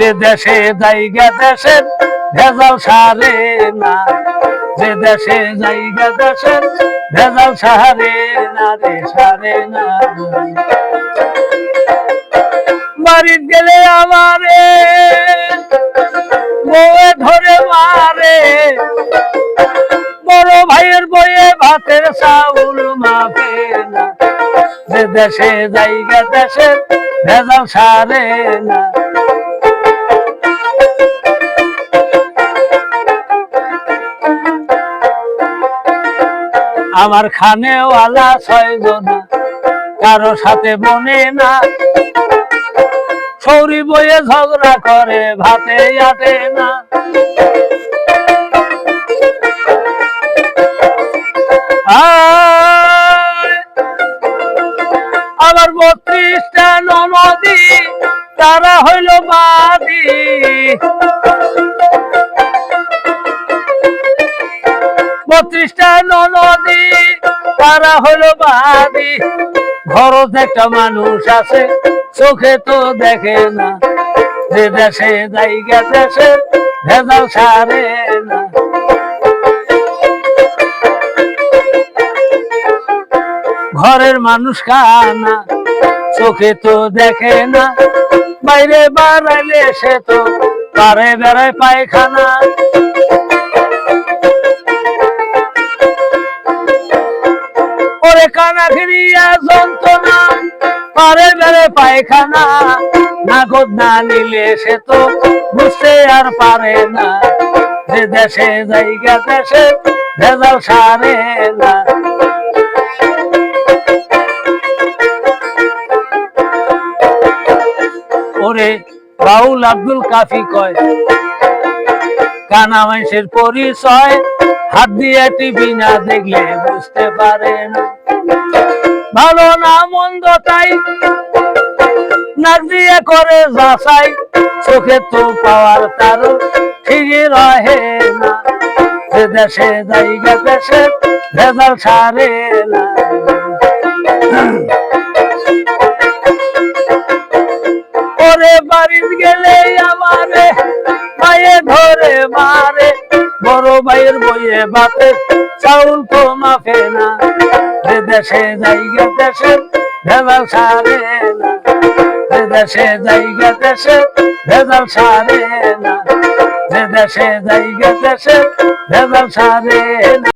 যে দেশে জায়গা দেশের ভেজাল সারে না, যে দেশে জায়গা দেশের ভেজাল সারে না রে সারে না। বাড়ির গেলে আমারে বউয়ে ধরে মারে, বড় ভাইয়ের বইয়ে ভাতের চাউল মাপে না, যে দেশে জায়গা দেশের ভেজাল সারে না। আমার খানেওয়ালা 6 জনা কারো সাথে বনে না, সৌরি বইয়ে ঝগড়া করে ভাতে আটে না। আবার 32টা ননদি তারা হইল বাদী, 32টা ননদি তারা হইল বাদী। ঘরত একটা মানুষ আছে চোখে তো দেখে না, যে দেশে জায়গা দেশে ভেজাল সারে না। ঘরের মানুষ কানা চোখে তো দেখে না, বাইরে বাড়াইলে সে তো পারে বেড়ায় পায়খানা। ওরে কানা ফিরিয়া যন্ত্রণা পারে বেড়ে পায়খানা, নাগদ না নিলে সে তো বুঝতে আর পারে না, যে দেশে জায়গা দেশে ভেজাল সারে না। ওরে বাউল আব্দুল কাফি কয়, কানা মানুষের পরিচয় হাত দিয়ে টিভি না দেখলে বুঝতে পারে না। ভালো না মন্দ তাই নাক দিয়ে করে যাচাই, চোখে তো পাওয়ার তারও ঠিকই রহে না, যে দেশে জায়গা দেশে ভেজাল সারে না। ওরে বাড়ির গেলে আমারে মায়ে ধরে মারে, বড় ভাইয়ের বইয়ে বাপে চাউল তো মাফে না, যে দেশে জায়গা দেশে ভেজাল সারে না, যে দেশে জায়গা দেশে ভেজাল সারে না, যে দেশে জায়গা দেশে ভেজাল সারে না।